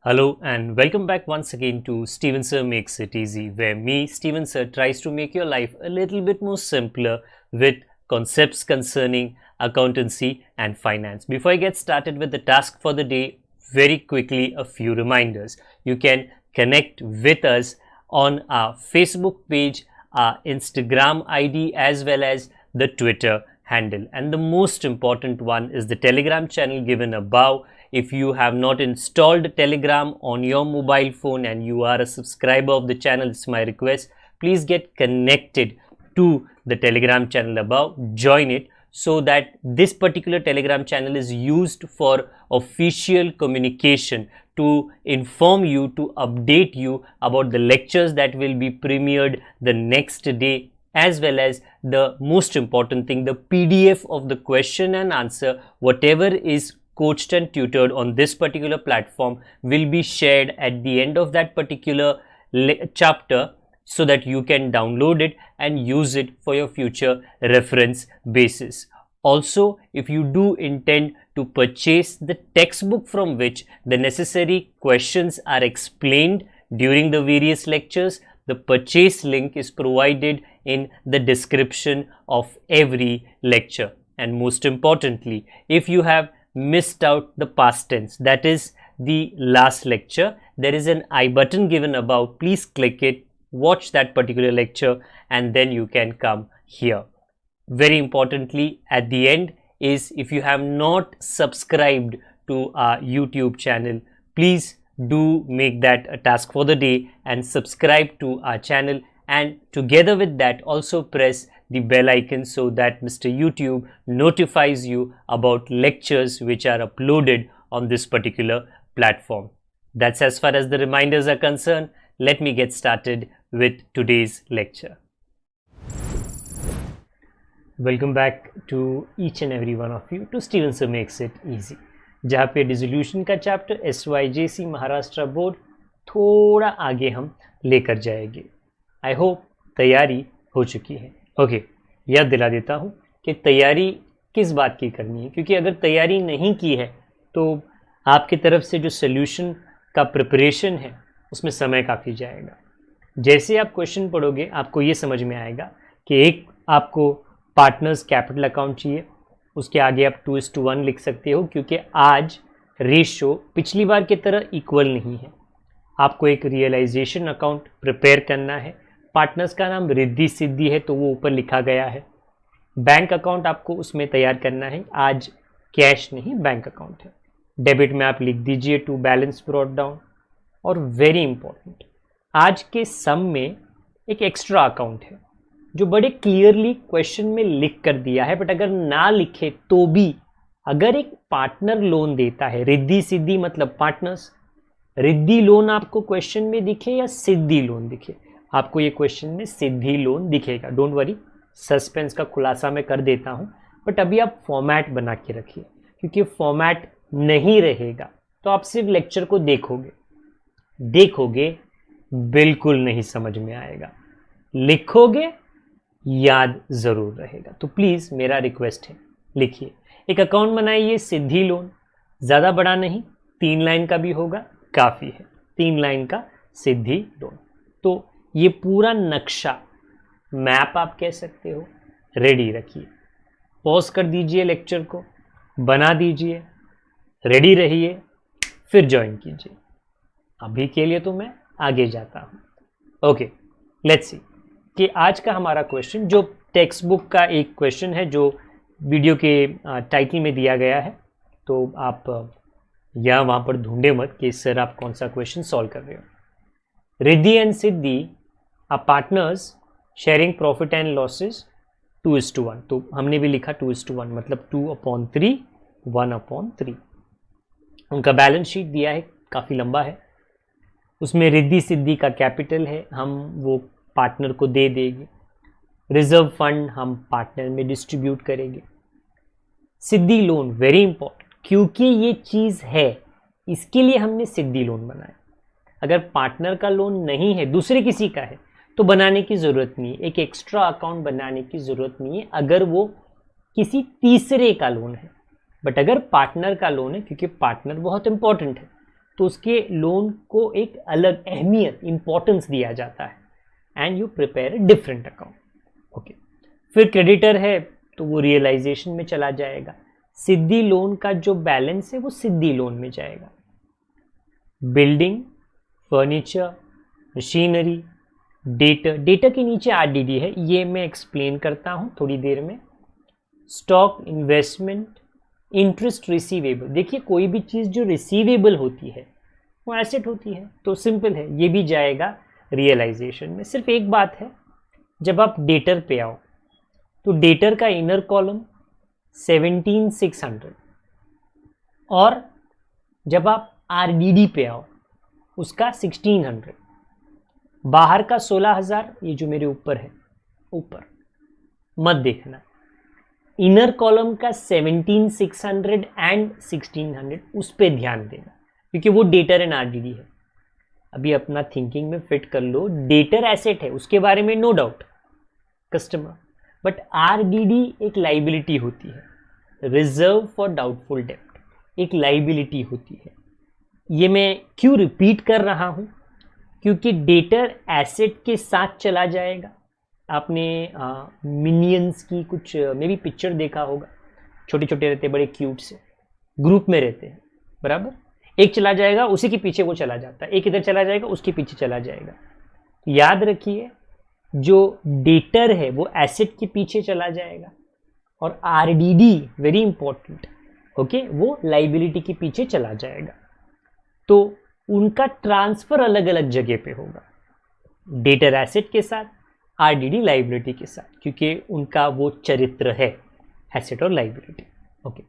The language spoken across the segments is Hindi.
Hello and welcome back once again to Steven Sir Makes It Easy, where me, Steven Sir, tries to make your life a little bit more simpler with concepts concerning accountancy and finance. Before I get started with the task for the day, very quickly a few reminders. You can connect with us on our Facebook page, our Instagram ID, as well as the Twitter handle. And the most important one is the Telegram channel given above. If you have not installed Telegram on your mobile phone and you are a subscriber of the channel, it's my request, please get connected to the Telegram channel above, join it, so that this particular Telegram channel is used for official communication to inform you, to update you about the lectures that will be premiered the next day, as well as the most important thing, the PDF of the question and answer, whatever is coached and tutored on this particular platform will be shared at the end of that particular chapter, so that you can download it and use it for your future reference basis. Also, if you do intend to purchase the textbook from which the necessary questions are explained during the various lectures, the purchase link is provided in the description of every lecture. And most importantly, if you have missed out the past tense, that is the last lecture, there is an I button given above. Please click it, watch that particular lecture, and then you can come here. Very importantly, at the end is, if you have not subscribed to our YouTube channel, please do make that a task for the day and subscribe to our channel, and together with that also press the bell icon so that Mr. YouTube notifies you about lectures which are uploaded on this particular platform. That's as far as the reminders are concerned. Let me get started with today's lecture. Welcome back to each and every one of you to Steven Sir Makes It Easy, जहाँ पे डिसोल्यूशन का चैप्टर SYJC महाराष्ट्र बोर्ड थोड़ा आगे हम लेकर जाएंगे. आई होप तैयारी हो चुकी है. ओके, याद दिला देता हूँ कि तैयारी किस बात की करनी है, क्योंकि अगर तैयारी नहीं की है तो आपकी तरफ से जो सोल्यूशन का प्रिपरेशन है उसमें समय काफ़ी जाएगा. जैसे आप क्वेश्चन पढ़ोगे आपको ये समझ में आएगा कि एक आपको पार्टनर्स कैपिटल अकाउंट चाहिए, उसके आगे आप 2:1 लिख सकते हो, क्योंकि आज रेशो पिछली बार की तरह इक्वल नहीं है. आपको एक रियलाइजेशन अकाउंट प्रिपेयर करना है. पार्टनर्स का नाम रिद्धि सिद्धि है तो वो ऊपर लिखा गया है. बैंक अकाउंट आपको उसमें तैयार करना है. आज कैश नहीं, बैंक अकाउंट है. डेबिट में आप लिख दीजिए टू बैलेंस ब्रॉट डाउन. और वेरी इंपॉर्टेंट, आज के सम में एक एक्स्ट्रा अकाउंट है जो बड़े क्लियरली क्वेश्चन में लिख कर दिया है, बट अगर ना लिखे तो भी, अगर एक पार्टनर लोन देता है, रिद्धि सिद्धि मतलब पार्टनर्स, रिद्धि लोन आपको क्वेश्चन में दिखे या सिद्धि लोन दिखे, आपको ये क्वेश्चन में सिद्धि लोन दिखेगा. डोंट वरी, सस्पेंस का खुलासा मैं कर देता हूँ, बट अभी आप फॉर्मेट बना के रखिए, क्योंकि फॉर्मेट नहीं रहेगा तो आप सिर्फ लेक्चर को देखोगे बिल्कुल नहीं समझ में आएगा. लिखोगे याद ज़रूर रहेगा. तो प्लीज़ मेरा रिक्वेस्ट है, लिखिए. एक अकाउंट बनाइए सिद्धि लोन, ज़्यादा बड़ा नहीं, 3 लाइन का भी होगा, काफ़ी है. 3 लाइन का सिद्धि लोन. तो ये पूरा नक्शा, मैप आप कह सकते हो, रेडी रखिए. पॉज कर दीजिए लेक्चर को, बना दीजिए, रेडी रहिए, फिर ज्वाइन कीजिए. अभी के लिए तो मैं आगे जाता हूँ. ओके, लेट्स सी कि आज का हमारा क्वेश्चन, जो टेक्स्ट बुक का एक क्वेश्चन है जो वीडियो के टाइटल में दिया गया है, तो आप यहाँ वहाँ पर ढूंढे मत कि सर आप कौन सा क्वेश्चन सॉल्व कर रहे हो. Riddhi and Siddhi are partners sharing profit and losses 2:1. तो हमने भी लिखा 2:1, मतलब 2/3, 1/3. उनका बैलेंस शीट दिया है, काफ़ी लंबा है. उसमें रिद्धि सिद्धि का कैपिटल है, हम वो पार्टनर को दे देंगे. रिजर्व फंड हम पार्टनर में डिस्ट्रीब्यूट करेंगे. सिद्धि लोन वेरी इंपॉर्टेंट, क्योंकि ये चीज़ है, इसके लिए हमने सिद्धि लोन बनाया. अगर पार्टनर का लोन नहीं है, दूसरे किसी का है, तो बनाने की ज़रूरत नहीं है, एक एक्स्ट्रा अकाउंट बनाने की ज़रूरत नहीं है अगर वो किसी तीसरे का लोन है. बट अगर पार्टनर का लोन है, क्योंकि पार्टनर बहुत इंपॉर्टेंट है, तो उसके लोन को एक अलग अहमियत, इंपॉर्टेंस दिया जाता है and you prepare a different account. Okay, फिर क्रेडिटर है तो वो रियलाइजेशन में चला जाएगा। सिद्धि लोन का जो बैलेंस है वो सिद्धि लोन में जाएगा। Building, furniture, machinery, debtor, debtor के नीचे आरडीडी है, ये मैं एक्सप्लेन करता हूं थोड़ी देर में। Stock, investment, interest receivable. देखिए कोई भी चीज़ जो रिसीवेबल होती है वो एसेट होती है, तो सिंपल है, ये भी जाएगा रियलाइजेशन में। सिर्फ एक बात है, जब आप डेटर पे आओ तो डेटर का इनर कॉलम 17,600 और जब आप आरडीडी पे आओ उसका 1600, बाहर का 16,000, ये जो मेरे ऊपर है, ऊपर मत देखना। इनर कॉलम का 17,600 एंड 1600 उस पे ध्यान देना, क्योंकि वो डेटर एंड आरडीडी है। अभी अपना थिंकिंग में फिट कर लो, डेटर एसेट है उसके बारे में no doubt, customer, but RDD एक लाइबिलिटी होती है, रिजर्व फॉर डाउटफुल डेब्ट, एक लाइबिलिटी होती है। ये मैं क्यों रिपीट कर रहा हूं, क्योंकि डेटर एसेट के साथ चला जाएगा। आपने मिनियंस की कुछ मे बी पिक्चर देखा होगा, छोटे छोटे रहते, बड़े क्यूट से, ग्रुप में रहते हैं, बराबर, एक चला जाएगा उसी के पीछे वो चला जाता है, एक इधर चला जाएगा उसके पीछे चला जाएगा। याद रखिए जो डेटर है वो एसेट के पीछे चला जाएगा और आरडीडी वेरी इंपॉर्टेंट, ओके, वो लाइबिलिटी के पीछे चला जाएगा। तो उनका ट्रांसफर अलग अलग जगह पे होगा, डेटर एसेट के साथ, आरडीडी लाइबिलिटी के साथ, क्योंकि उनका वो चरित्र है, एसेट और लाइबिलिटी। ओके,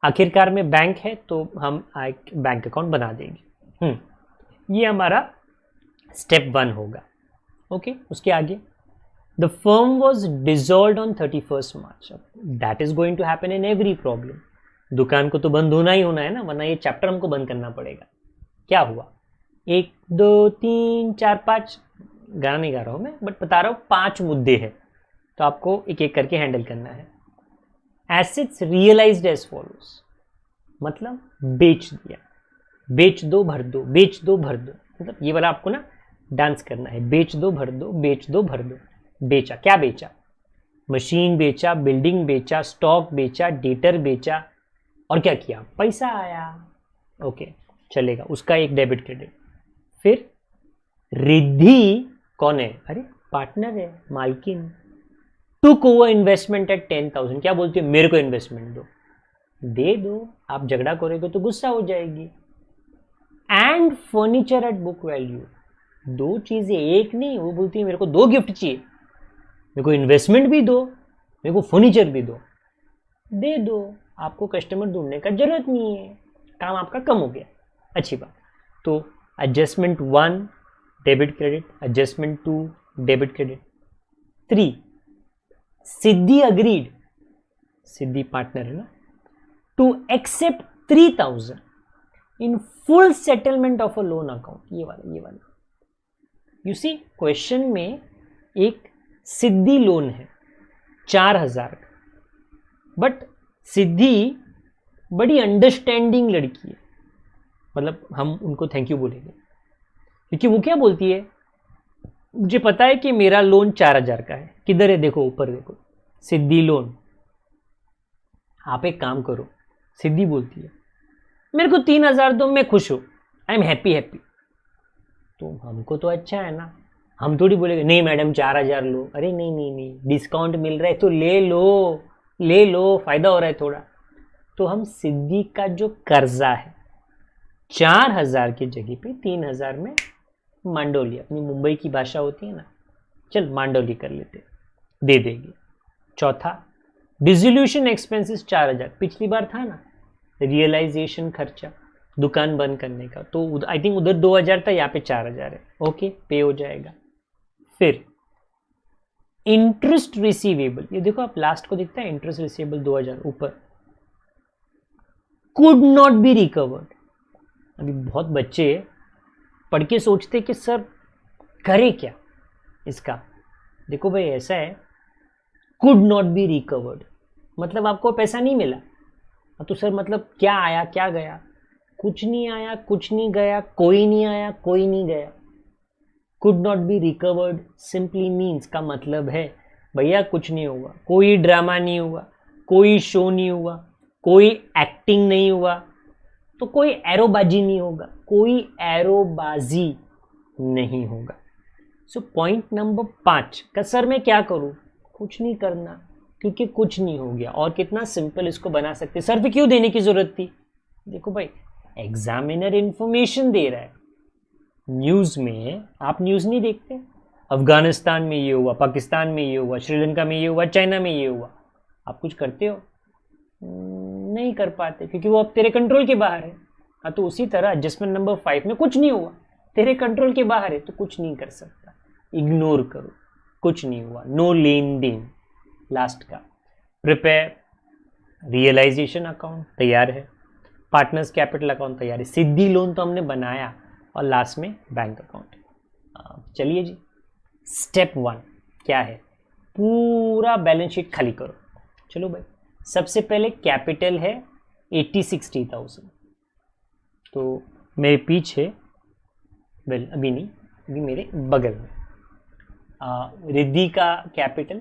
आखिरकार में बैंक है तो हम एक बैंक अकाउंट बना देंगे। ये हमारा स्टेप 1 होगा। ओके, उसके आगे the firm was dissolve on 31 March. That is going to happen in every problem. दुकान को तो बंद होना ही होना है ना, वरना ये चैप्टर हमको बंद करना पड़ेगा। क्या हुआ, 1 2 3 4 5, गाना नहीं गा रहा हूं मैं, बट बता रहा हूं 5 मुद्दे हैं, तो आपको एक एक करके हैंडल करना है। एसेट्स रियलाइज्ड एज फॉलोज, मतलब बेच दिया, बेच दो भर दो, बेच दो भर दो, मतलब ये वाला आपको ना डांस करना है, बेच दो भर दो, बेच दो भर दो। बेचा, क्या बेचा, मशीन बेचा, बिल्डिंग बेचा, स्टॉक बेचा, डेटर बेचा, और क्या किया, पैसा आया। ओके, चलेगा, उसका एक डेबिट क्रेडिट। फिर रिद्धि कौन है, अरे पार्टनर है, मालकिन, टुक ओवर इन्वेस्टमेंट एट 10,000। क्या बोलती है, मेरे को इन्वेस्टमेंट दो, दे दो, आप झगड़ा करोगे तो गुस्सा हो जाएगी। And furniture at book value, 2 चीजें, एक नहीं, वो बोलती है मेरे को 2 गिफ्ट चाहिए, मेरे को इन्वेस्टमेंट भी दो, मेरे को फर्नीचर भी दो, दे दो, आपको कस्टमर ढूंढने का जरूरत नहीं है, काम आपका कम हो गया, अच्छी बात। तो adjustment 1 debit credit, adjustment 2 debit credit. 3 Siddhi agreed, Siddhi partner है ना, to accept 3,000 in full settlement of a loan account. ये वाला यू सी, क्वेश्चन में एक सिद्धि लोन है 4,000 का, बट सिद्धि बड़ी अंडरस्टैंडिंग लड़की है, मतलब हम उनको थैंक यू बोलेंगे, क्योंकि वो क्या बोलती है, मुझे पता है कि मेरा लोन 4,000 का है, किधर है देखो, ऊपर देखो, सिद्धि लोन। आप एक काम करो, सिद्धि बोलती है मेरे को 3,000 दो, मैं खुश हूं, आई एम हैप्पी। तो हमको तो अच्छा है ना, हम थोड़ी बोलेंगे नहीं मैडम 4,000 लो, अरे नहीं, डिस्काउंट मिल रहा है तो ले लो, फायदा हो रहा है थोड़ा। तो हम सिद्धि का जो कर्जा है 4,000 की जगह पे 3,000 में मांडोली, अपनी मुंबई की भाषा होती है ना, चल मांडोली कर लेते, दे देंगे। चौथा डिसोल्यूशन एक्सपेंसेस 4,000, पिछली बार था ना रियलाइजेशन खर्चा दुकान बंद करने का, तो आई थिंक उधर 2,000 था, यहाँ पे 4,000 है, ओके, पे हो जाएगा। फिर इंटरेस्ट रिसीवेबल, ये देखो आप लास्ट को दिखता है इंटरेस्ट रिसीवेबल 2,000 ऊपर, कुड नॉट बी रिकवर्ड। अभी बहुत बच्चे पढ़ के सोचते कि सर करे क्या इसका, देखो भाई ऐसा है, कुड नॉट बी रिकवर्ड मतलब आपको पैसा नहीं मिला, तो सर मतलब क्या आया क्या गया, कुछ नहीं आया, कुछ नहीं गया, कोई नहीं आया, कोई नहीं गया। Could not be recovered simply means का मतलब है भैया कुछ नहीं हुआ, कोई ड्रामा नहीं हुआ, कोई शो नहीं हुआ, कोई एक्टिंग नहीं हुआ, तो कोई एरोबाजी नहीं होगा, कोई एरोबाजी नहीं होगा। सो पॉइंट नंबर 5 का सर मैं क्या करूं? कुछ नहीं करना, क्योंकि कुछ नहीं हो गया। और कितना सिंपल इसको बना सकते, सर फिर क्यों देने की जरूरत थी? देखो भाई, एग्जामिनर इंफॉर्मेशन दे रहा है। न्यूज में आप न्यूज नहीं देखते, अफगानिस्तान में ये हुआ, पाकिस्तान में ये हुआ, श्रीलंका में ये हुआ, चाइना में ये हुआ, आप कुछ करते हो? नहीं कर पाते, क्योंकि वो अब तेरे कंट्रोल के बाहर है। हाँ, तो उसी तरह एडजस्टमेंट नंबर 5 में कुछ नहीं हुआ, तेरे कंट्रोल के बाहर है, तो कुछ नहीं कर सकता, इग्नोर करो, कुछ नहीं हुआ, नो लेन देन। लास्ट का प्रिपेयर रियलाइजेशन अकाउंट तैयार है, पार्टनर्स कैपिटल अकाउंट तैयार है, सिद्धि लोन तो हमने बनाया, और लास्ट में बैंक अकाउंट। चलिए जी, स्टेप 1 क्या है? पूरा बैलेंस शीट खाली करो। चलो भाई, सबसे पहले कैपिटल है 80-60,000, तो मेरे पीछे, वेल अभी नहीं, अभी मेरे बगल में रिद्धि का कैपिटल,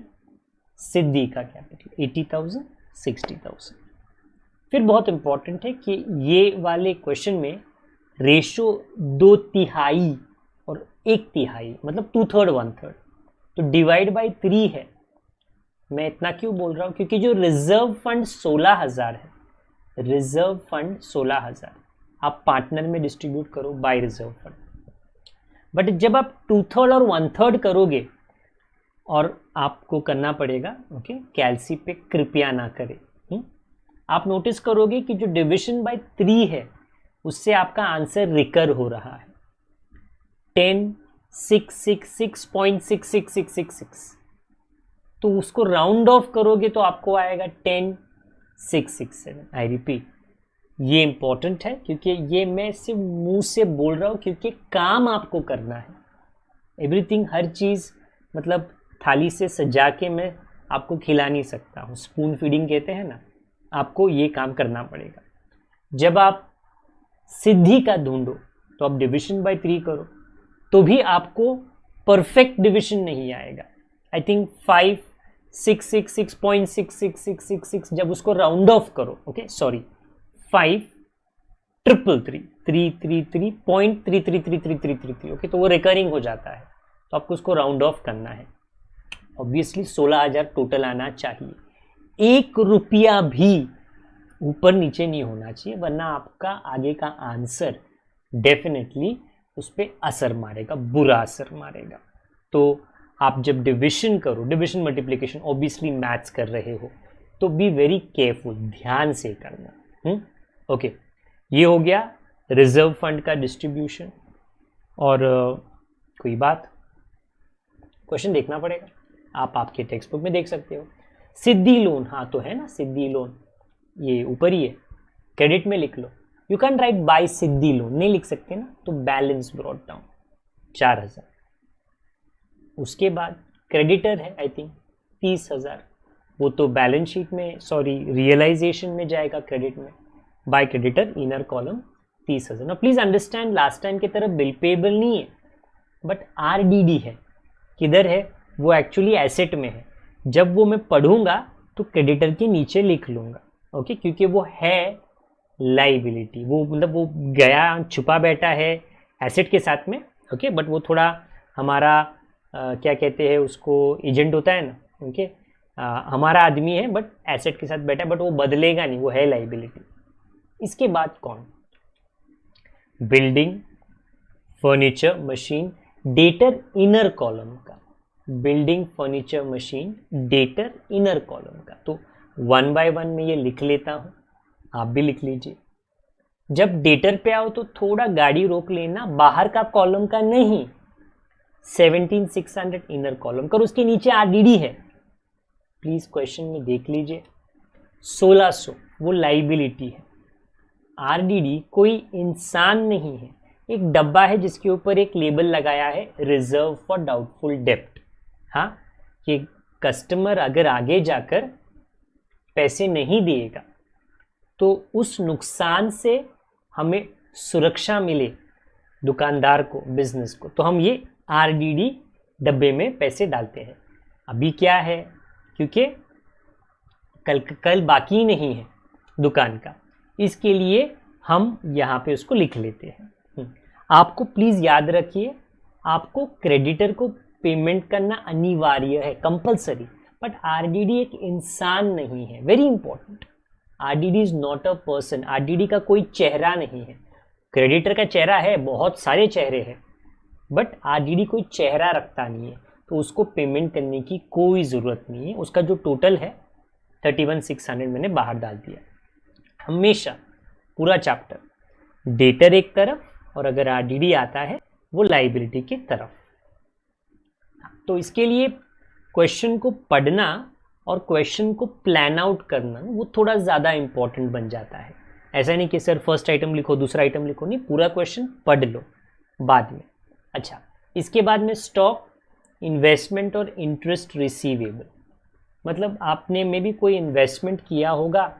सिद्धि का कैपिटल 80,000, 60,000। फिर बहुत इंपॉर्टेंट है कि ये वाले क्वेश्चन में रेशो 2/3 और 1/3, मतलब 2/3 1/3, तो डिवाइड बाई 3 है। मैं इतना क्यों बोल रहा हूँ? क्योंकि जो रिजर्व फंड 16,000 है, रिजर्व फंड 16,000 आप पार्टनर में डिस्ट्रीब्यूट करो बाय रिजर्व फंड। बट जब आप 2/3 और 1/3 करोगे, और आपको करना पड़ेगा, ओके, कैलसी पे कृपया ना करें। आप नोटिस करोगे कि जो डिविजन बाय 3 है, उससे आपका आंसर रिकर हो रहा है 10,666.66666। तो उसको राउंड ऑफ करोगे तो आपको आएगा 10,667। आई रिपीट, ये इंपॉर्टेंट है, क्योंकि ये मैं सिर्फ मुंह से बोल रहा हूं, क्योंकि काम आपको करना है। एवरीथिंग, हर चीज मतलब थाली से सजा के मैं आपको खिला नहीं सकता हूँ, स्पून फीडिंग कहते हैं ना, आपको ये काम करना पड़ेगा। जब आप सिद्धि का ढूंढो तो आप डिविजन बाय 3 करो, तो भी आपको परफेक्ट डिविजन नहीं आएगा। आई थिंक 5,666.66666 जब उसको राउंड ऑफ करो, ओके सॉरी, 5,333.3333333, ओके, तो वो रिकरिंग हो जाता है, तो आपको उसको राउंड ऑफ करना है। ऑब्वियसली 16,000 टोटल आना चाहिए, 1 रुपया भी ऊपर नीचे नहीं होना चाहिए, वरना आपका आगे का आंसर डेफिनेटली उस पर असर मारेगा, बुरा असर मारेगा। तो आप जब डिविजन करो, डिविजन मल्टीप्लिकेशन, ऑब्वियसली मैथ्स कर रहे हो, तो बी वेरी केयरफुल, ध्यान से करना। ओके, ये हो गया रिजर्व फंड का डिस्ट्रीब्यूशन। और कोई बात, क्वेश्चन देखना पड़ेगा, आप आपके टेक्स्ट बुक में देख सकते हो। सिद्धि लोन, हाँ तो है ना, सिद्धि लोन ये ऊपर ही है, क्रेडिट में लिख लो। You can write by Siddhi loan, नहीं लिख सकते ना, तो बैलेंस ब्रॉट डाउन 4,000। उसके बाद क्रेडिटर है आई थिंक 30,000, वो तो बैलेंस शीट में, सॉरी रियलाइजेशन में जाएगा, क्रेडिट में, by creditor inner column 30,000। Now please understand, last time की तरह बिल पेबल नहीं है, बट आरडीडी है। किधर है वो? एक्चुअली एसेट में है। जब वो मैं पढ़ूंगा तो क्रेडिटर के नीचे लिख लूंगा, ओके, क्योंकि वो है लाइबिलिटी, वो मतलब वो गया छुपा बैठा है एसेट के साथ में, ओके, बट वो थोड़ा हमारा क्या कहते हैं उसको, एजेंट होता है ना, ओके, हमारा आदमी है बट एसेट के साथ बैठा है, बट वो बदलेगा नहीं, वो है लाइबिलिटी। इसके बाद कौन? Building, furniture, machine, debtor inner column का, building, furniture, machine, debtor inner column का। तो 1 by 1 में ये लिख लेता हूं, आप भी लिख लीजिए। जब डेटर पे आओ तो थोड़ा गाड़ी रोक लेना, बाहर का कॉलम का नहीं, 17,600 इनर कॉलम का, और उसके नीचे आरडीडी है, प्लीज क्वेश्चन में देख लीजिए। 1600 वो लाइबिलिटी है, आरडीडी कोई इंसान नहीं है, एक डब्बा है जिसके ऊपर एक लेबल लगाया है रिजर्व फॉर डाउटफुल डेप्ट। हाँ, कि कस्टमर अगर आगे जाकर पैसे नहीं देगा तो उस नुकसान से हमें सुरक्षा मिले दुकानदार को, बिजनेस को, तो हम ये RDD डब्बे में पैसे डालते हैं। अभी क्या है, क्योंकि कल बाकी नहीं है दुकान का, इसके लिए हम यहाँ पे उसको लिख लेते हैं। आपको प्लीज़ याद रखिए, आपको क्रेडिटर को पेमेंट करना अनिवार्य है, कंपलसरी, बट RDD एक इंसान नहीं है, very important. RDD is not a person, RDD का कोई चेहरा नहीं है। क्रेडिटर का चेहरा है, बहुत सारे चेहरे हैं, बट RDD कोई चेहरा रखता नहीं है, तो उसको पेमेंट करने की कोई ज़रूरत नहीं है। उसका जो टोटल है 31,600 मैंने बाहर डाल दिया। हमेशा पूरा चैप्टर डेटर एक तरफ और अगर RDD आता है वो लाइबिलिटी की तरफ। तो इसके लिए क्वेश्चन को पढ़ना और क्वेश्चन को प्लान आउट करना वो थोड़ा ज़्यादा इंपॉर्टेंट बन जाता है। ऐसा नहीं कि सर फर्स्ट आइटम लिखो दूसरा आइटम लिखो, नहीं, पूरा क्वेश्चन पढ़ लो बाद में। अच्छा, इसके बाद में स्टॉक, इन्वेस्टमेंट और इंटरेस्ट रिसीवेबल, मतलब आपने में भी कोई इन्वेस्टमेंट किया होगा,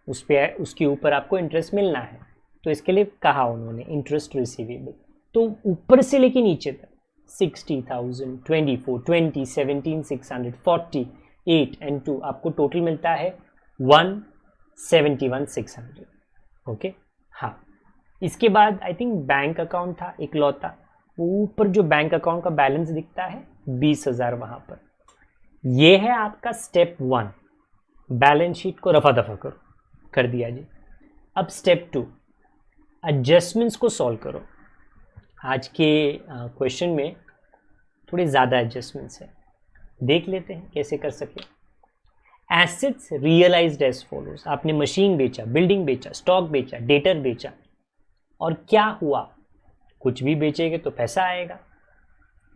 उस पर उसके ऊपर आपको इंटरेस्ट मिलना है, तो इसके लिए कहा उन्होंने इंटरेस्ट रिसीवेबल। तो ऊपर से लेके नीचे तक 60,000, 24, 20, 17, 600, 48 एंड 2 आपको टोटल मिलता है 171,600। ओके, हाँ। इसके बाद आई थिंक बैंक अकाउंट था इकलौता, ऊपर जो बैंक अकाउंट का बैलेंस दिखता है 20,000 वहां पर। ये है आपका स्टेप 1, बैलेंस शीट को रफा दफा करो, कर दिया जी। अब स्टेप 2, एडजस्टमेंट्स को सॉल्व करो। आज के क्वेश्चन में थोड़े ज़्यादा एडजस्टमेंट्स हैं, देख लेते हैं कैसे कर सके। एसेट्स रियलाइज्ड एज फॉलोज, आपने मशीन बेचा, बिल्डिंग बेचा, स्टॉक बेचा, डेटर बेचा, और क्या हुआ, कुछ भी बेचेंगे तो पैसा आएगा।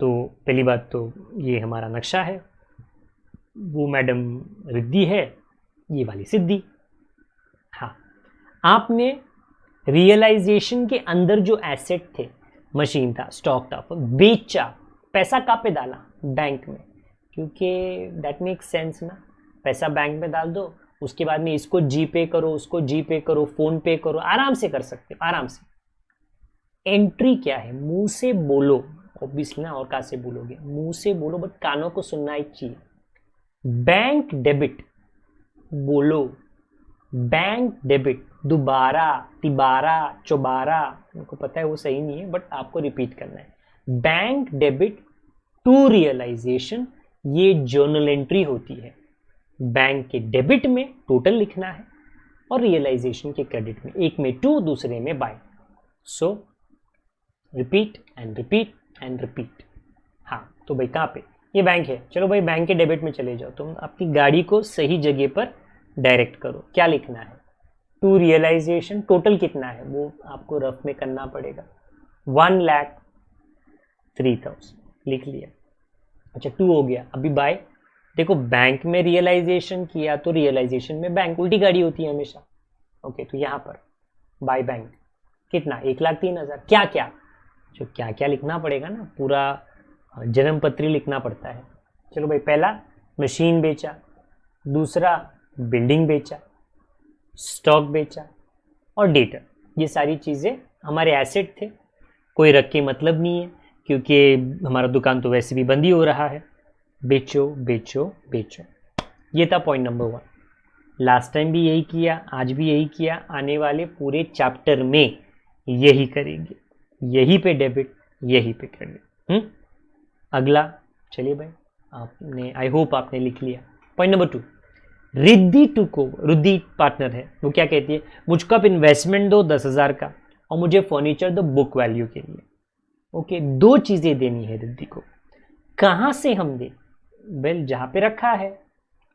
तो पहली बात तो ये हमारा नक्शा है, वो मैडम रिद्धि है, ये वाली सिद्धि। हाँ, आपने रियलाइजेशन के अंदर जो एसेट थे, मशीन था, स्टॉक था, बेचा, पैसा कहाँ पे डाला, बैंक में, क्योंकि दैट मेक्स सेंस ना, पैसा बैंक में डाल दो, उसके बाद में इसको जीपे करो, उसको जीपे करो, फोन पे करो, आराम से कर सकते हो, आराम से। एंट्री क्या है, मुंह से बोलो, ऑब्वियसली ना, और कहाँ से बोलोगे, मुंह से बोलो, बट कानों को सुनना ही चाहिए। बैंक डेबिट बोलो, बैंक डेबिट, दोबारा, तिबारा, चौबारा, उनको पता है वो सही नहीं है, बट आपको रिपीट करना है। बैंक डेबिट टू रियलाइजेशन, ये जर्नल एंट्री होती है। बैंक के डेबिट में टोटल लिखना है और रियलाइजेशन के क्रेडिट में, एक में टू, दूसरे में by. So repeat and repeat and repeat. हाँ, तो भाई कहाँ पे, ये बैंक है, चलो भाई बैंक के डेबिट में चले जाओ, तुम अपनी गाड़ी को सही जगह पर डायरेक्ट करो। क्या लिखना है, टू रियलाइजेशन, टोटल कितना है वो आपको रफ में करना पड़ेगा, 1,03,000 लिख लिया। अच्छा, 2 हो गया, अभी बाय। देखो बैंक में रियलाइजेशन किया तो रियलाइजेशन में बैंक, उल्टी गाड़ी होती है हमेशा। ओके, तो यहाँ पर बाय बैंक कितना, 1,03,000। क्या क्या, जो क्या क्या लिखना पड़ेगा ना, पूरा जन्म पत्री लिखना पड़ता है। चलो भाई, पहला मशीन बेचा, दूसरा बिल्डिंग बेचा, स्टॉक बेचा और डेटर, ये सारी चीज़ें हमारे एसेट थे, कोई रख के मतलब नहीं है, क्योंकि हमारा दुकान तो वैसे भी बंद ही हो रहा है। बेचो बेचो बेचो, ये था पॉइंट नंबर 1। लास्ट टाइम भी यही किया, आज भी यही किया, आने वाले पूरे चैप्टर में यही करेंगे, यही पे डेबिट, यही पे क्रेडिट। अगला, चलिए भाई, आपने, आई होप आपने लिख लिया। Point number 2, Riddhi to Riddhi partner है, वो क्या कहती है, मुझको आप इन्वेस्टमेंट दो 10,000 का और मुझे फर्नीचर दो बुक वैल्यू के लिए। ओके, 2 चीजें देनी है रिद्धि को। कहाँ से हम दें, वेल जहाँ पे रखा है,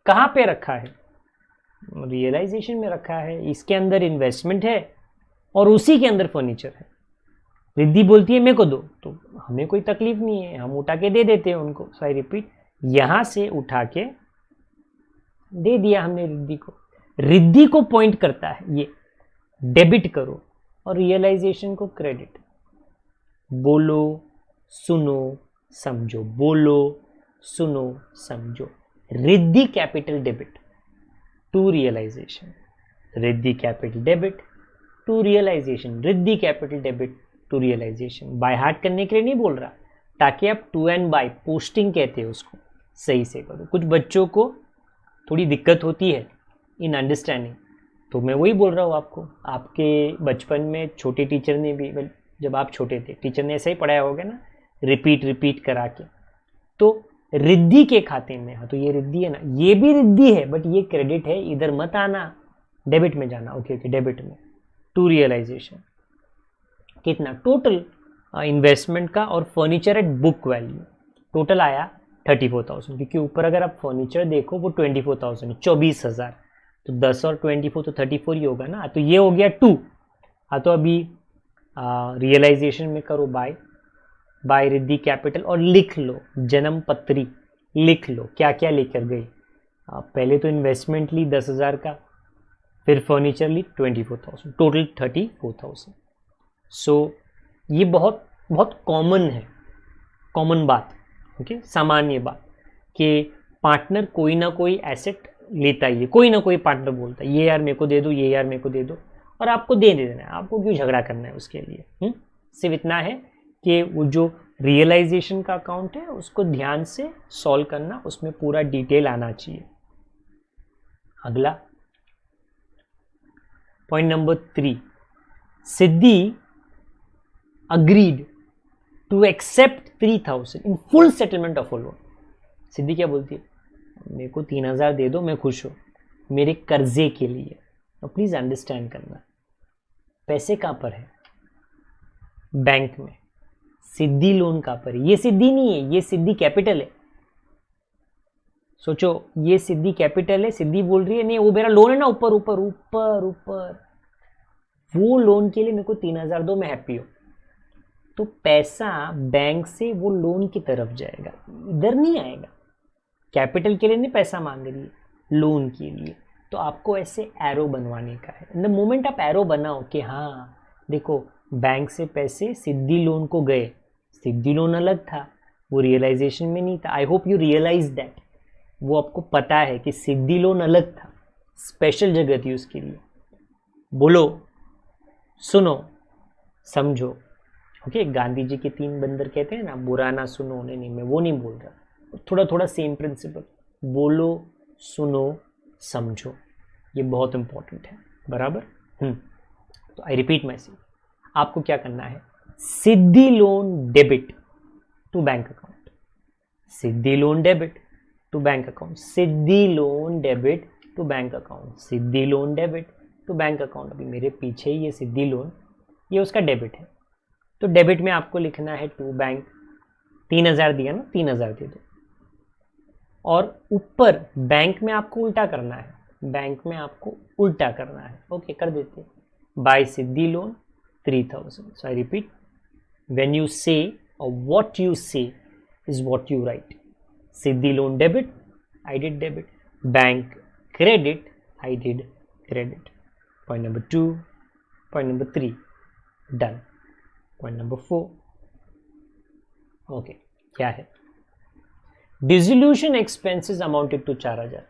कहाँ पे रखा है, रियलाइजेशन में रखा है, इसके अंदर इन्वेस्टमेंट है और उसी के अंदर फर्नीचर है। रिद्धि बोलती है मेरे को दो, तो हमें कोई तकलीफ नहीं है, हम उठा के दे देते हैं उनको। सो आई रिपीट, यहां से उठा के दे दिया हमने रिद्धि को। रिद्धि को पॉइंट करता है ये, डेबिट करो और रियलाइजेशन को क्रेडिट। बोलो सुनो समझो, बोलो सुनो समझो। Riddhi capital debit to realisation, Riddhi capital debit to realisation, Riddhi capital debit to realisation. By heart करने के लिए नहीं बोल रहा, ताकि आप टू एंड बाय पोस्टिंग कहते हैं उसको सही से करो। कुछ बच्चों को थोड़ी दिक्कत होती है इन अंडरस्टैंडिंग, तो मैं वही बोल रहा हूँ आपको। आपके बचपन में छोटे टीचर ने भी, जब आप छोटे थे टीचर ने ऐसा ही पढ़ाया होगा ना, रिपीट करा के। तो रिद्धि के खाते में, हाँ तो ये रिद्धि है ना, ये भी रिद्धि है बट ये क्रेडिट है, इधर मत आना, डेबिट में जाना। ओके डेबिट में टू रियलाइजेशन। कितना टोटल इन्वेस्टमेंट का और furniture at book value total आया 34,000, क्योंकि ऊपर अगर आप फर्नीचर देखो वो 24,000 है, 24,000, तो 10 और 24 तो 34 ही होगा ना। तो ये हो गया 2। हाँ तो अभी रियलाइजेशन में करो बाय रिद्धि कैपिटल और लिख लो जन्म पत्री, लिख लो क्या क्या लेकर गई। पहले तो इन्वेस्टमेंट ली 10,000 का, फिर फर्नीचर ली 24,000, टोटल 34,000। सो ये बहुत बहुत कॉमन है, कॉमन बात, ओके सामान्य बात, कि पार्टनर कोई ना कोई एसेट लेता ही है, कोई ना कोई पार्टनर बोलता है ये यार मेरे को दे दो, ये यार मेरे को दे दो, और आपको दे देना है, आपको क्यों झगड़ा करना है उसके लिए। सिर्फ इतना है कि वो जो रियलाइजेशन का अकाउंट है उसको ध्यान से सॉल्व करना, उसमें पूरा डिटेल आना चाहिए। अगला point number 3, Siddhi agreed to accept 3,000 in full settlement of a loan. Siddhi क्या बोलती है, मेरे को 3,000 दे दो, मैं खुश हूं मेरे कर्जे के लिए। और प्लीज अंडरस्टैंड करना, पैसे कहां पर है, बैंक में। सिद्धि लोन कहां पर है, ये सिद्धि नहीं है, ये सिद्धि कैपिटल है। सोचो ये सिद्धि कैपिटल है, सिद्धि बोल रही है नहीं वो मेरा लोन है ना, ऊपर ऊपर ऊपर ऊपर, वो लोन के लिए मेरे को 3,000 दो, मैं हैप्पी हूं। तो पैसा बैंक से वो लोन की तरफ जाएगा, इधर नहीं आएगा। कैपिटल के लिए नहीं पैसा मांग रही है, लोन के लिए। तो आपको ऐसे एरो बनवाने का है। इन द मोमेंट आप एरो बनाओ कि हाँ देखो बैंक से पैसे सिद्धि लोन को गए, सिद्धि लोन अलग था, वो रियलाइजेशन में नहीं था। I hope you realise that, वो आपको पता है कि सिद्धि लोन अलग था, स्पेशल जगह थी उसके लिए। बोलो, सुनो, समझो। ओके गांधी जी के 3 बंदर कहते हैं ना, बुरा ना सुनो, नहीं मैं वो नहीं बोल रहा, थोड़ा थोड़ा सेम प्रिंसिपल, बोलो सुनो समझो, ये बहुत इंपॉर्टेंट है, बराबर। तो आई रिपीट माई सेल्फ, आपको क्या करना है, Siddhi loan debit to bank account, Siddhi loan debit to bank account, Siddhi loan debit to bank account, Siddhi loan debit to bank account. अभी मेरे पीछे ही ये सिद्धि लोन, ये उसका डेबिट है। तो डेबिट में आपको लिखना है टू बैंक, 3,000 दिया ना, 3,000 दे दो। और ऊपर बैंक में आपको उल्टा करना है, बैंक में आपको उल्टा करना है। ओके कर देते, by Siddhi loan 3,000। So I repeat, when you say और what you say is what you write. Siddhi loan debit, I did debit, bank credit, I did credit. Point number 2, point number 3 done. Point number 4, okay क्या है, डिसोल्यूशन एक्सपेंसेस अमाउंटेड टू 4,000,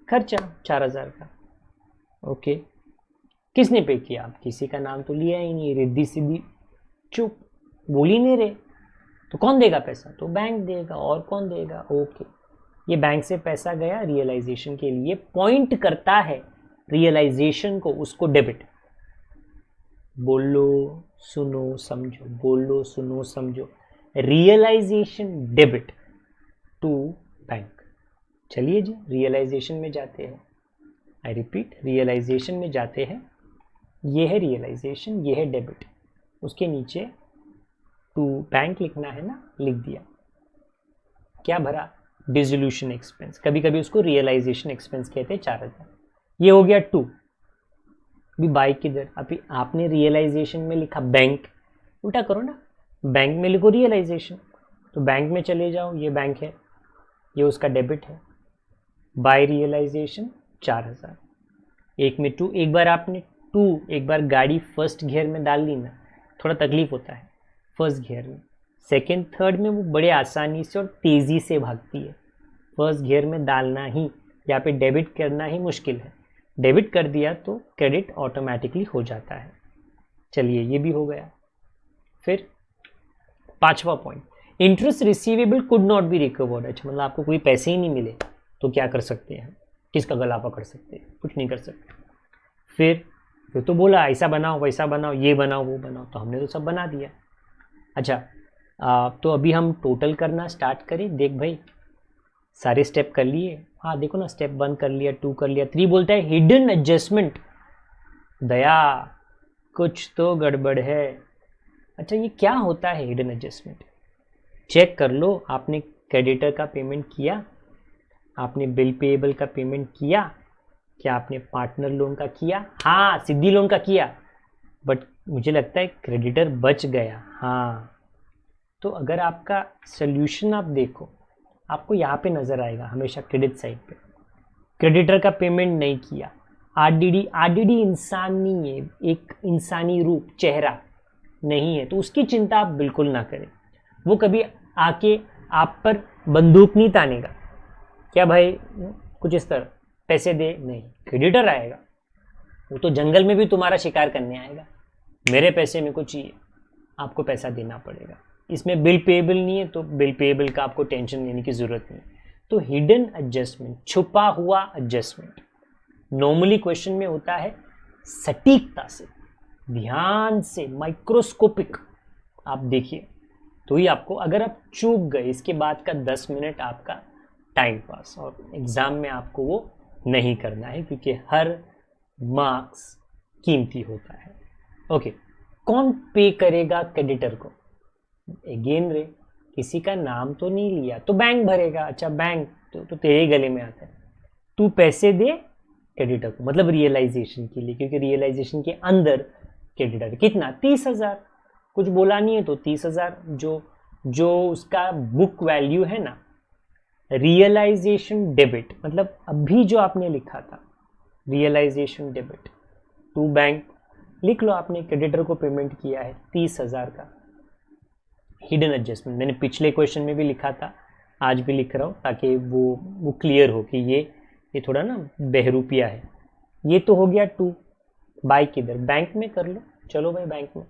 खर्चा 4,000 का। ओके किसने पे किया, आप किसी का नाम तो लिया ही नहीं, रिद्धि सिद्धि चुप, बोल ही नहीं रहे, तो कौन देगा पैसा, तो बैंक देगा, और कौन देगा। ओके ये बैंक से पैसा गया रियलाइजेशन के लिए, पॉइंट करता है रियलाइजेशन को, उसको डेबिट। बोलो सुनो समझो, बोलो सुनो समझो, रियलाइजेशन डेबिट टू बैंक। चलिए जी रियलाइजेशन में जाते हैं, आई रिपीट रियलाइजेशन में जाते हैं। ये है रियलाइजेशन, ये है डेबिट, उसके नीचे टू बैंक लिखना है ना, लिख दिया। क्या भरा, डिसोल्यूशन एक्सपेंस, कभी कभी उसको रियलाइजेशन एक्सपेंस कहते हैं, 4,000। ये हो गया 2। अभी बाई किधर, अभी आपने रियलाइजेशन में लिखा बैंक, उल्टा करो ना, बैंक में लिखो रियलाइजेशन, तो बैंक में चले जाओ, ये बैंक है, ये उसका डेबिट है। बाय रियलाइजेशन 4,000, एक में 2, एक बार आपने 2, एक बार गाड़ी फर्स्ट गियर में डाल ली ना, थोड़ा तकलीफ होता है फर्स्ट गियर में, सेकेंड थर्ड में वो बड़े आसानी से और तेज़ी से भागती है। फर्स्ट गियर में डालना ही, यहाँ पे डेबिट करना ही मुश्किल है, डेबिट कर दिया तो क्रेडिट ऑटोमेटिकली हो जाता है। चलिए ये भी हो गया। फिर 5वां point, interest receivable could not be recovered. अच्छा, मतलब आपको कोई पैसे ही नहीं मिले तो क्या कर सकते हैं, किसका गला पकड़ सकते हैं, कुछ नहीं कर सकते। फिर तो बोला ऐसा बनाओ वैसा बनाओ ये बनाओ वो बनाओ, तो हमने तो सब बना दिया। अच्छा तो अभी हम टोटल करना स्टार्ट करें। देख भाई सारे स्टेप कर लिए, हाँ देखो ना, स्टेप 1 कर लिया, 2 कर लिया, 3 बोलता है हिडन एडजस्टमेंट। दया कुछ तो गड़बड़ है। अच्छा ये क्या होता है हिडन एडजस्टमेंट? चेक कर लो, आपने क्रेडिटर का पेमेंट किया, आपने बिल पेएबल का पेमेंट किया, क्या आपने पार्टनर लोन का किया? हाँ सिद्धि लोन का किया, बट मुझे लगता है क्रेडिटर बच गया। हाँ तो अगर आपका सोल्यूशन आप देखो, आपको यहाँ पे नजर आएगा हमेशा क्रेडिट साइड पे, क्रेडिटर का पेमेंट नहीं किया, आरडीडी इंसान नहीं है, एक इंसानी रूप चेहरा नहीं है, तो उसकी चिंता आप बिल्कुल ना करें। वो कभी आके आप पर बंदूक नहीं तानेगा, क्या भाई कुछ इस तरह पैसे दे, नहीं, क्रेडिटर आएगा, वो तो जंगल में भी तुम्हारा शिकार करने आएगा, मेरे पैसे मेरे को चाहिए, आपको पैसा देना पड़ेगा। इसमें बिल पेएबल नहीं है तो बिल पेएबल का आपको टेंशन लेने की जरूरत नहीं। तो हिडन एडजस्टमेंट, छुपा हुआ एडजस्टमेंट, नॉर्मली क्वेश्चन में होता है सटीकता से, ध्यान से, माइक्रोस्कोपिक आप देखिए तो ही आपको, अगर आप चूक गए इसके बाद का 10 मिनट आपका टाइम पास, और एग्जाम में आपको वो नहीं करना है क्योंकि हर मार्क्स कीमती होता है। ओके, कौन पे करेगा क्रेडिटर को? अगेन रे, किसी का नाम तो नहीं लिया तो बैंक भरेगा। अच्छा बैंक तो तेरे गले में आता है, तू पैसे दे क्रेडिटर को, मतलब रियलाइजेशन के लिए, क्योंकि रियलाइजेशन के अंदर क्रेडिटर कितना 30,000, कुछ बोला नहीं है तो 30,000 जो उसका बुक वैल्यू है ना। रियलाइजेशन डेबिट मतलब अभी जो आपने लिखा था रियलाइजेशन डेबिट टू बैंक, लिख लो आपने क्रेडिटर को पेमेंट किया है 30,000 का। हिडन एडजस्टमेंट मैंने पिछले क्वेश्चन में भी लिखा था, आज भी लिख रहा हूँ ताकि वो क्लियर हो कि ये थोड़ा ना बहरूपिया है। ये तो हो गया 2, बाय किधर, बैंक में कर लो, चलो भाई बैंक में,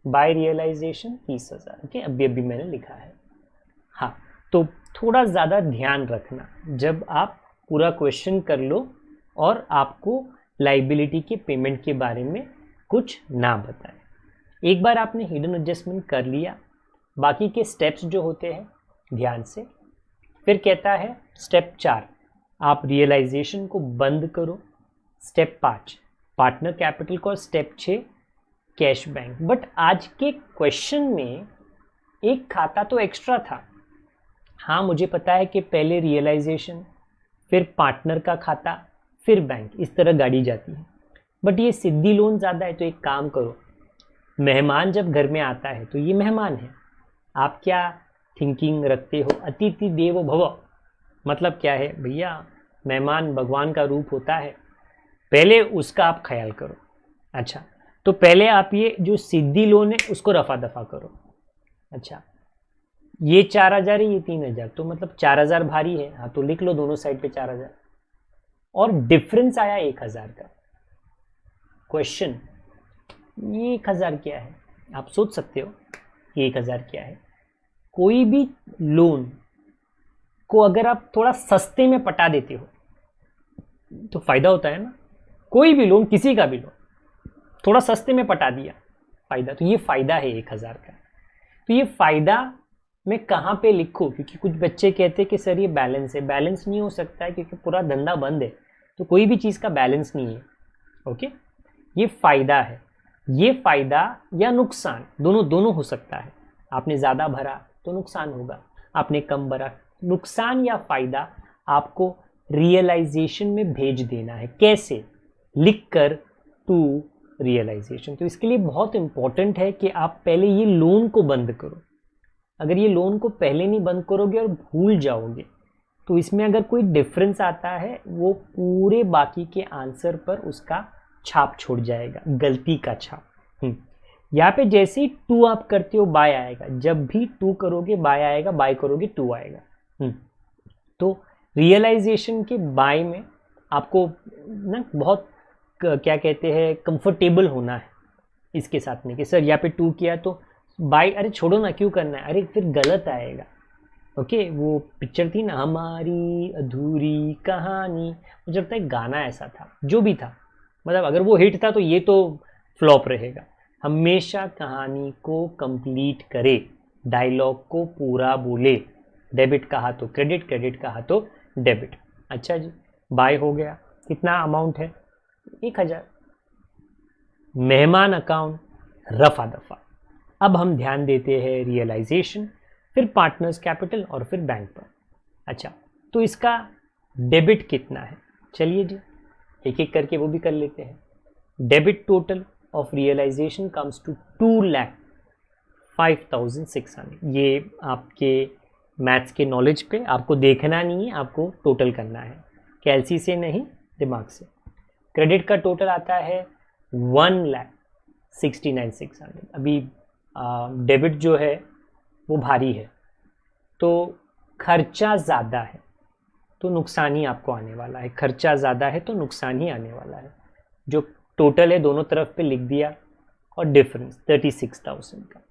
बाय रियलाइजेशन 30,000। ओके, अभी मैंने लिखा है। हाँ तो थोड़ा ज़्यादा ध्यान रखना जब आप पूरा क्वेश्चन कर लो और आपको लाइबिलिटी के पेमेंट के बारे में कुछ ना बताए। एक बार आपने हिडन एडजस्टमेंट कर लिया, बाकी के स्टेप्स जो होते हैं ध्यान से, फिर कहता है स्टेप 4 आप रियलाइजेशन को बंद करो, स्टेप 5 पार्टनर कैपिटल को, स्टेप 6 कैश बैंक। बट आज के क्वेश्चन में एक खाता तो एक्स्ट्रा था। हाँ मुझे पता है कि पहले रियलाइजेशन, फिर पार्टनर का खाता, फिर बैंक, इस तरह गाड़ी जाती है, बट ये सिद्धि लोन ज़्यादा है। तो एक काम करो, मेहमान जब घर में आता है तो ये मेहमान है, आप क्या थिंकिंग रखते हो, अतिथि देवो भव, मतलब क्या है भैया, मेहमान भगवान का रूप होता है, पहले उसका आप ख्याल करो। अच्छा तो पहले आप ये जो सिद्धि लोन है उसको रफा दफा करो। अच्छा ये 4,000 है, ये 3,000, तो मतलब 4,000 भारी है, हाँ तो लिख लो दोनों साइड पे 4,000, और डिफरेंस आया 1,000 का। क्वेश्चन, ये 1,000 क्या है? आप सोच सकते हो ये 1,000 क्या है। कोई भी लोन को अगर आप थोड़ा सस्ते में पटा देते हो तो फायदा होता है ना। कोई भी लोन, किसी का भी लोन थोड़ा सस्ते में पटा दिया, फायदा, तो ये फायदा है 1,000 का। तो ये फायदा मैं कहाँ पे लिखूँ, क्योंकि कुछ बच्चे कहते हैं कि सर ये बैलेंस है, बैलेंस नहीं हो सकता है क्योंकि पूरा धंधा बंद है, तो कोई भी चीज़ का बैलेंस नहीं है। ओके, ये फायदा है, ये फायदा या नुकसान दोनों हो सकता है। आपने ज़्यादा भरा तो नुकसान होगा, आपने कम भरा, नुकसान या फायदा आपको रियलाइजेशन में भेज देना है। कैसे? लिखकर टू रियलाइजेशन। तो इसके लिए बहुत इंपॉर्टेंट है कि आप पहले ये लोन को बंद करो। अगर ये लोन को पहले नहीं बंद करोगे और भूल जाओगे तो इसमें अगर कोई डिफरेंस आता है वो पूरे बाकी के आंसर पर उसका छाप छोड़ जाएगा, गलती का छाप। यहाँ पे जैसे ही 2 आप करते हो बाय आएगा, जब भी 2 करोगे बाय आएगा, बाय करोगे 2 आएगा। तो रियलाइजेशन के बाय में आपको ना बहुत क्या कहते हैं कंफर्टेबल होना है। इसके साथ में कि सर यहाँ पे 2 किया तो बाय, अरे छोड़ो ना, क्यों करना है, अरे फिर गलत आएगा। ओके, वो पिक्चर थी ना, हमारी अधूरी कहानी, मुझे लगता है गाना ऐसा था, जो भी था, मतलब अगर वो हिट था तो ये तो फ्लॉप रहेगा। हमेशा कहानी को कंप्लीट करे, डायलॉग को पूरा बोले, डेबिट कहा तो क्रेडिट, क्रेडिट कहा तो डेबिट। अच्छा जी, बाय हो गया, कितना अमाउंट है, 1000। मेहमान अकाउंट रफा दफा। अब हम ध्यान देते हैं रियलाइजेशन, फिर पार्टनर्स कैपिटल और फिर बैंक पर। अच्छा, तो इसका डेबिट कितना है, चलिए जी एक एक करके वो भी कर लेते हैं। Debit total of realisation comes to 2,05,600। ये आपके मैथ्स के नॉलेज पे आपको देखना नहीं है, आपको टोटल करना है, कैलसी से नहीं, दिमाग से। क्रेडिट का टोटल आता है 1,69,600। अभी डेबिट जो है वो भारी है, तो खर्चा ज़्यादा है तो नुकसान ही आपको आने वाला है, खर्चा ज़्यादा है तो नुकसान ही आने वाला है। जो टोटल है दोनों तरफ पे लिख दिया, और डिफरेंस 36,000 का,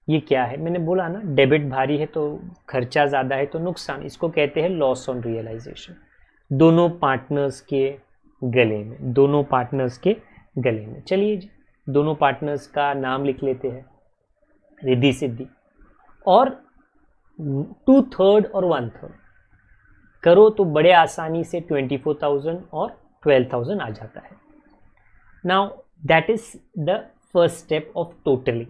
ये क्या है, मैंने बोला ना डेबिट भारी है तो खर्चा ज़्यादा है तो नुकसान, इसको कहते हैं लॉस ऑन रियलाइजेशन। दोनों पार्टनर्स के गले में, दोनों पार्टनर्स के गले में। चलिए जी, दोनों पार्टनर्स का नाम लिख लेते हैं, रिद्धि सिद्धि, और 2/3 और 1/3 करो तो बड़े आसानी से 24,000 और 12,000 आ जाता है। Now that is the first step of totalling.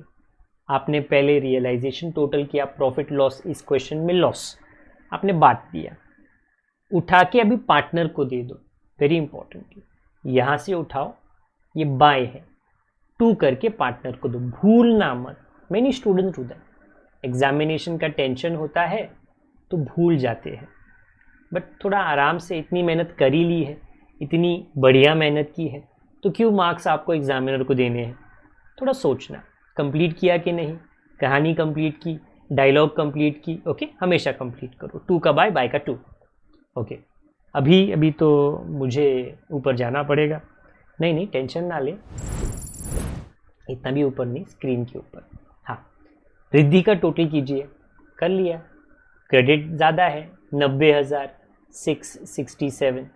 आपने पहले रियलाइजेशन टोटल किया, प्रॉफिट लॉस, इस क्वेश्चन में लॉस आपने बांट दिया, उठा के अभी पार्टनर को दे दो, वेरी इंपॉर्टेंट, यहां से उठाओ, ये बाय है, 2 करके पार्टनर को दो, भूलना मत। Many students do that, examination का टेंशन होता है तो भूल जाते हैं, बट थोड़ा आराम से, इतनी मेहनत कर ही ली है, इतनी बढ़िया मेहनत की है, तो क्यों मार्क्स आपको एग्जामिनर को देने हैं। थोड़ा सोचना, कंप्लीट किया कि नहीं, कहानी कंप्लीट की, डायलॉग कंप्लीट की, ओके, हमेशा कंप्लीट करो। 2 का बाय का 2, ओके। अभी तो मुझे ऊपर जाना पड़ेगा, नहीं टेंशन ना ले, इतना भी ऊपर नहीं, स्क्रीन के ऊपर। हाँ, रिद्धि का टोटल कीजिए, कर लिया, क्रेडिट ज़्यादा है 90,667,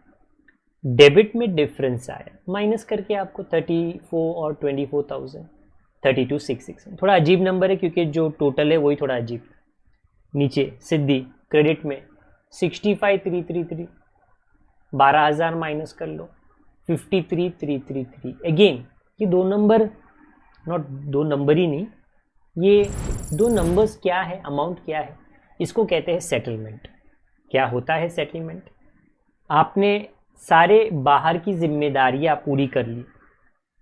डेबिट में डिफरेंस आया, माइनस करके आपको 34 और 24,000, 32,667। थोड़ा अजीब नंबर है क्योंकि जो टोटल है वही थोड़ा अजीब। नीचे सिद्धि क्रेडिट में 65,333, 12,000 माइनस कर लो, 53,333। अगेन ये 2 नंबर, नॉट 2 नंबर ही नहीं, ये 2 नंबर्स क्या है, अमाउंट क्या है, इसको कहते हैं सेटलमेंट। क्या होता है सेटलमेंट, आपने सारे बाहर की जिम्मेदारियां पूरी कर ली,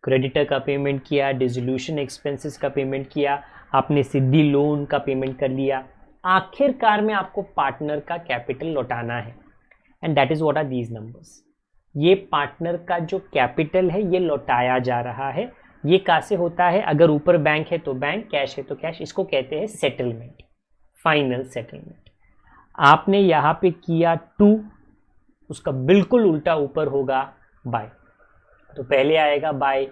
क्रेडिटर का पेमेंट किया, डिसोल्यूशन एक्सपेंसेस का पेमेंट किया, आपने सिद्धि लोन का पेमेंट कर लिया, आखिरकार में आपको पार्टनर का कैपिटल लौटाना है, and that is what are these numbers. ये पार्टनर का जो कैपिटल है ये लौटाया जा रहा है। ये कैसे होता है, अगर ऊपर बैंक है तो बैंक, कैश है तो कैश, इसको कहते हैं सेटलमेंट, फाइनल सेटलमेंट। आपने यहाँ पे किया 2, उसका बिल्कुल उल्टा ऊपर होगा बाय। तो पहले आएगा बाय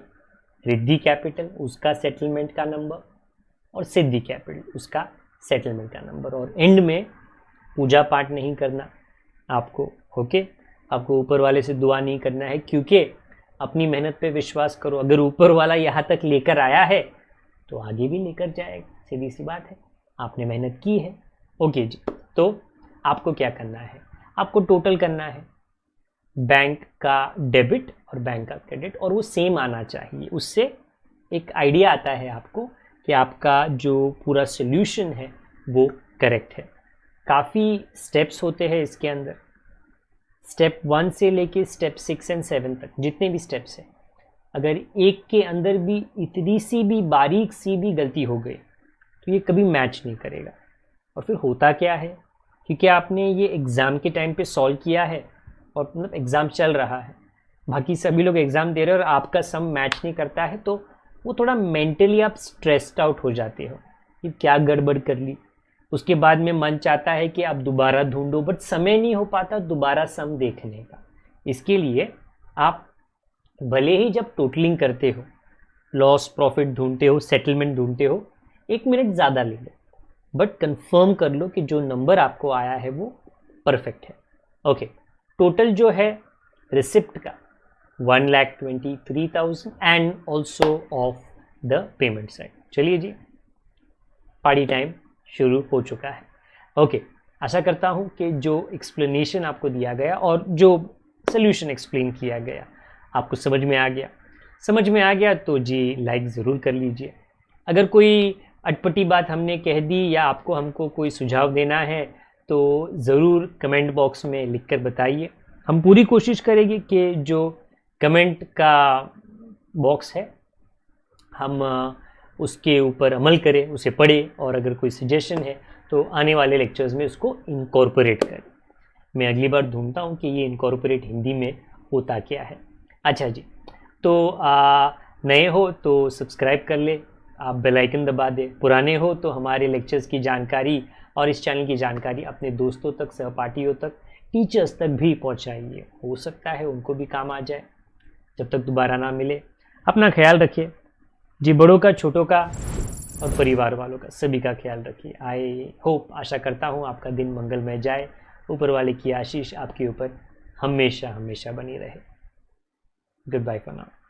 रिद्धि कैपिटल, उसका सेटलमेंट का नंबर, और सिद्धि कैपिटल उसका सेटलमेंट का नंबर, और एंड में पूजा पाठ नहीं करना आपको, ओके। आपको ऊपर वाले से दुआ नहीं करना है, क्योंकि अपनी मेहनत पे विश्वास करो, अगर ऊपर वाला यहाँ तक लेकर आया है तो आगे भी लेकर जाएगा, सीधी सी बात है, आपने मेहनत की है, ओके जी। तो आपको क्या करना है, आपको टोटल करना है, बैंक का डेबिट और बैंक का क्रेडिट, और वो सेम आना चाहिए, उससे एक आइडिया आता है आपको कि आपका जो पूरा सोल्यूशन है वो करेक्ट है। काफ़ी स्टेप्स होते हैं इसके अंदर, स्टेप 1 से लेके स्टेप 6 और 7 तक जितने भी स्टेप्स हैं, अगर एक के अंदर भी इतनी सी भी बारीक सी भी गलती हो गई तो ये कभी मैच नहीं करेगा। और फिर होता क्या है, क्योंकि आपने ये एग्ज़ाम के टाइम पे सॉल्व किया है और मतलब एग्ज़ाम चल रहा है, बाकी सभी लोग एग्ज़ाम दे रहे हैं और आपका सम मैच नहीं करता है, तो वो थोड़ा मेंटली आप स्ट्रेस्ड आउट हो जाते हो कि क्या गड़बड़ कर ली। उसके बाद में मन चाहता है कि आप दोबारा ढूंढो, बट समय नहीं हो पाता दोबारा सम देखने का। इसके लिए आप भले ही जब टोटलिंग करते हो लॉस प्रॉफिट ढूंढते हो, सेटलमेंट ढूंढते हो, 1 मिनट ज़्यादा ले लो, बट कंफर्म कर लो कि जो नंबर आपको आया है वो परफेक्ट है। ओके, टोटल जो है रिसिप्ट का 1,23,000 and also of the payment side. चलिए जी, पार्टी टाइम शुरू हो चुका है। ओके, आशा करता हूँ कि जो एक्सप्लेनेशन आपको दिया गया और जो सोल्यूशन एक्सप्लेन किया गया आपको समझ में आ गया। समझ में आ गया तो जी लाइक ज़रूर कर लीजिए। अगर कोई अटपटी बात हमने कह दी या आपको हमको कोई सुझाव देना है तो ज़रूर कमेंट बॉक्स में लिखकर बताइए। हम पूरी कोशिश करेंगे कि जो कमेंट का बॉक्स है हम उसके ऊपर अमल करें, उसे पढ़ें और अगर कोई सजेशन है तो आने वाले लेक्चर्स में उसको इनकॉर्पोरेट करें। मैं अगली बार ढूंढता हूँ कि ये इनकॉर्पोरेट हिंदी में होता क्या है। अच्छा जी, तो नए हो तो सब्सक्राइब कर ले, आप बेल आइकन दबा दें। पुराने हो तो हमारे लेक्चर्स की जानकारी और इस चैनल की जानकारी अपने दोस्तों तक, सहपाठियों तक, टीचर्स तक भी पहुंचाइए। हो सकता है उनको भी काम आ जाए। जब तक दोबारा ना मिले, अपना ख्याल रखिए जी, बड़ों का, छोटों का और परिवार वालों का, सभी का ख्याल रखिए। आई होप, आशा करता हूँ आपका दिन मंगलमय जाए। ऊपर वाले की आशीष आपके ऊपर हमेशा हमेशा बनी रहे। Good bye for now.